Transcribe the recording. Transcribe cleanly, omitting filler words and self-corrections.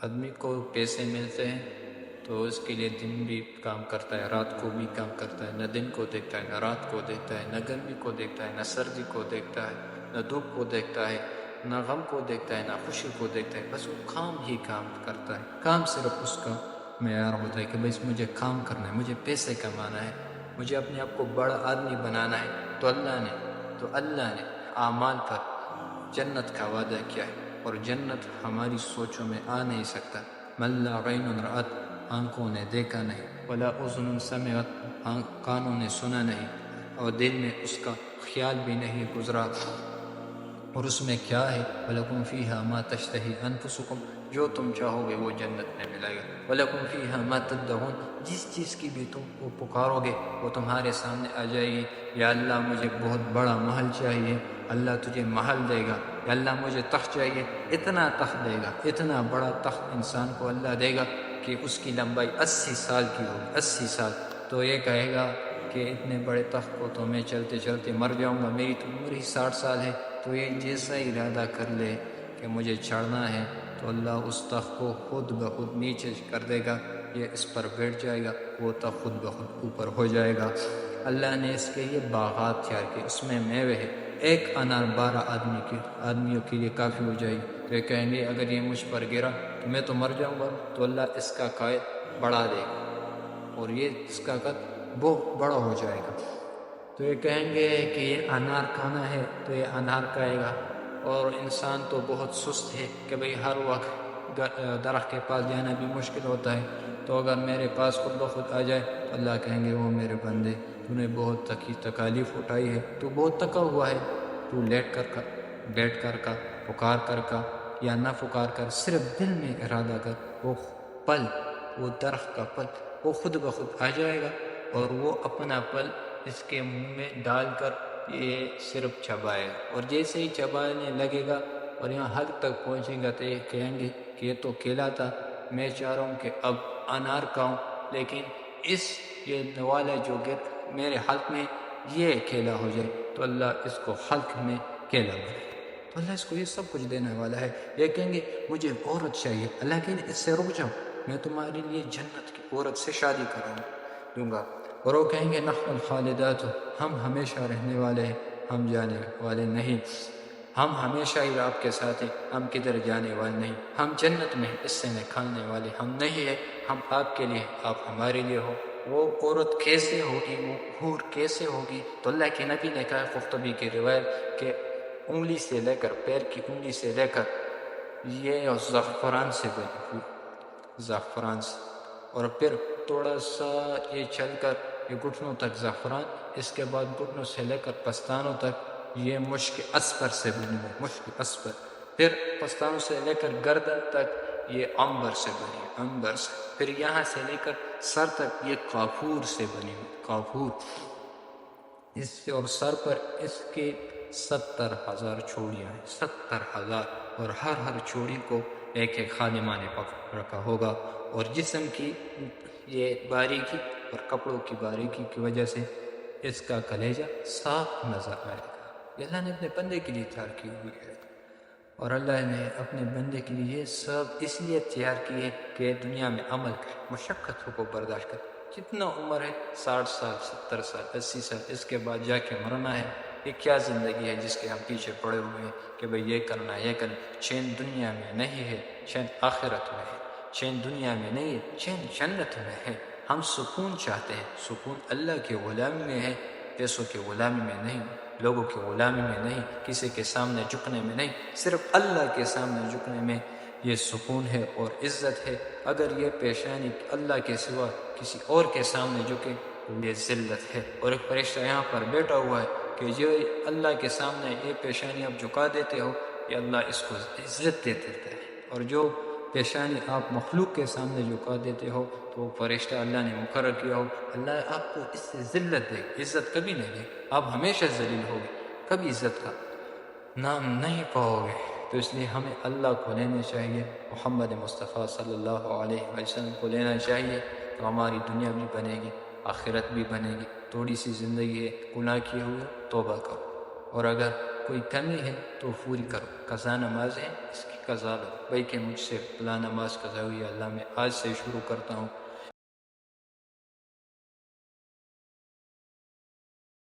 آدمی کو پیسے ملتے ہیں تو اس کے لیے دن بھی کام کرتا ہے، رات کو بھی کام کرتا ہے، نہ دن کو دیکھتا ہے نہ رات کو دیکھتا ہے، نہ گرمی کو دیکھتا ہے نہ سردی کو دیکھتا ہے، نہ دھوپ کو دیکھتا ہے، نہ غم کو دیکھتا ہے نہ خوشی کو دیکھتا ہے، بس وہ کام ہی کام کرتا ہے۔ کام صرف اس کا معیار ہوتا ہے کہ بس مجھے کام کرنا ہے، مجھے پیسے کمانا ہے، مجھے اپنے آپ کو بڑا آدمی بنانا ہے۔ تو اللہ نے اعمال پر جنت کا وعدہ کیا ہے، اور جنت ہماری سوچوں میں آ نہیں سکتا۔ من لا عین رأت، آنکھوں نے دیکھا نہیں، ولا اذن سمعت، کانوں نے سنا نہیں، اور دل میں اس کا خیال بھی نہیں گزرا۔ اور اس میں کیا ہے؟ وَلَكُمْ فِيهَا مَا تَشْتَهِي أَنفُسُكُمْ، جو تم چاہو گے وہ جنت میں ملے گا۔ وَلَكُمْ فِيهَا مَا تَدَّعُونَ، جس چیز کی بھی تم کو پکارو گے وہ تمہارے سامنے آ جائے گی۔ یا اللہ مجھے بہت بڑا محل چاہیے، اللہ تجھے محل دے گا۔ یا اللہ مجھے تخت چاہیے، اتنا تخت دے گا، اتنا بڑا تخت انسان کو اللہ دے گا کہ اس کی لمبائی 80 سال کی ہوگی، 80 سال۔ تو یہ کہے گا کہ اتنے بڑے تخت کو تو میں چلتے چلتے مر جاؤں گا، میری تو عمر ہی 60 سال ہے۔ تو یہ جیسا ارادہ کر لے کہ مجھے چڑھنا ہے تو اللہ اس تخت کو خود بخود نیچے کر دے گا، یہ اس پر بیٹھ جائے گا، وہ تخت خود بخود اوپر ہو جائے گا۔ اللہ نے اس کے لیے باغات تیار کیے، اس میں میوے ہے، ایک انار 12 آدمیوں کے لیے کافی ہو جائے گی۔ تو یہ کہیں گے اگر یہ مجھ پر گرا تو میں تو مر جاؤں گا، تو اللہ اس کا قائد بڑھا دے گا اور یہ اس کا قد بہت بڑا ہو جائے گا۔ تو یہ کہیں گے کہ یہ انار کھانا ہے تو یہ انار کھائے گا۔ اور انسان تو بہت سست ہے کہ بھئی ہر وقت درخت کے پاس جانا بھی مشکل ہوتا ہے، تو اگر میرے پاس خود بخود آ جائے تو اللہ کہیں گے وہ میرے بندے، تو نے بہت تکالیف اٹھائی ہے، تو بہت تکا ہوا ہے، تو لیٹ کر کا، بیٹھ کر کا، پکار کر کا یا نہ پکار کر، صرف دل میں ارادہ کر، وہ پل، وہ درخت کا پل وہ خود بخود آ جائے گا، اور وہ اپنا پل اس کے منہ میں ڈال کر یہ صرف چبائے گا، اور جیسے ہی چبانے لگے گا اور یہاں حد تک پہنچے گا تو یہ کہیں گے کہ یہ تو کیلا تھا، میں چاہ رہا ہوں کہ اب انار کھاؤں، لیکن یہ نوالہ جو میرے حلق میں یہ کیلا ہو جائے، تو اللہ اس کو حلق میں کیلا بنائے، تو اللہ اس کو یہ سب کچھ دینے والا ہے۔ یہ کہیں گے مجھے عورت چاہیے، اللہ کہیں گے اس سے رک جاؤ، میں تمہارے لیے جنت کی عورت سے شادی دوں گا۔ اور وہ کہیں گے نحن الخالدات، ہم ہمیشہ رہنے والے ہیں، ہم جانے والے نہیں، ہم ہمیشہ ہی آپ کے ساتھ ہیں، ہم کدھر جانے والے نہیں، ہم جنت میں اس سے نکالنے والے ہم نہیں ہیں، ہم آپ کے لیے، آپ ہمارے لیے ہو۔ وہ عورت کیسے ہوگی، وہ حور کیسے ہوگی؟ تو اللہ کے نبی نے کہا، قرطبی کی روایت، کہ انگلی سے لے کر، پیر کی انگلی سے لے کر یہ زعفران سے بنی ہوئی، زعفران سے، اور پھر تھوڑا سا یہ چل کر یہ گھٹنوں تک زعفران، اس کے بعد گھٹنوں سے لے کر پستانوں تک یہ مشک اسپر سے بنی ہوئی، مشک اسپر، پھر پستانوں سے لے کر گردن تک یہ عنبر سے بنی ہوئی، عنبر سے، پھر یہاں سے لے کر سر تک یہ کافور سے بنی ہوئی، کافور، اس سے، اور سر پر اس کے 70,000 چوڑیاں ہیں، 70,000، اور ہر چوڑی کو ایک ایک خادمہ نے پکڑ رکھا ہوگا، اور جسم کی یہ باریکی اور کپڑوں کی باریکی کی وجہ سے اس کا کلیجہ صاف نظر آئے گا۔ یہ اللہ نے اپنے بندے کے لیے تیار کی ہوئی ہے، اور اللہ نے اپنے بندے کے لیے یہ سب اس لیے تیار کی ہے کہ دنیا میں عمل کرے، مشقتوں کو برداشت کرے۔ جتنا عمر ہے، 60 سال، 70 سال، 80 سال، اس کے بعد جا کے مرنا ہے۔ یہ کیا زندگی ہے جس کے ہم پیچھے پڑے ہوئے ہیں کہ بھئی یہ کرنا، یہ کرنا؟ چین دنیا میں نہیں ہے، چین آخرت میں ہے۔ چین دنیا میں نہیں ہے، چین جنت میں ہے۔ ہم سکون چاہتے ہیں، سکون اللہ کے غلامی میں ہے، پیسوں کے غلامی میں نہیں، لوگوں کی غلامی میں نہیں، کسی کے سامنے جھکنے میں نہیں، صرف اللہ کے سامنے جھکنے میں یہ سکون ہے اور عزت ہے۔ اگر یہ پیشانی اللہ کے سوا کسی اور کے سامنے جھکے تو یہ ذلت ہے۔ اور ایک فرشتہ یہاں پر بیٹھا ہوا ہے کہ جو اللہ کے سامنے یہ پیشانی آپ جھکا دیتے ہو، یہ اللہ اس کو عزت دے دیتا ہے، اور جو پیشانی آپ مخلوق کے سامنے جھکا دیتے ہو تو وہ فرشتہ اللہ نے مقرر کیا ہو، اللہ آپ کو اس سے ذلت دے، عزت کبھی نہیں دے، آپ ہمیشہ ذلیل ہوگے، کبھی عزت کا نام نہیں پاؤ گے۔ تو اس لیے ہمیں اللہ کو لینا چاہیے، محمد مصطفیٰ صلی اللہ علیہ وسلم کو لینا چاہیے، تو ہماری دنیا بھی بنے گی، آخرت بھی بنے گی۔ تھوڑی سی زندگی ہے، گناہ کیے ہوئے توبہ کرو، اور اگر کوئی کمی ہے تو پوری کرو. قضا نماز ہے اس کی قضا لو. بھائی کہ مجھ سے فلاں نماز قضا ہوئی، اللہ میں آج سے شروع کرتا ہوں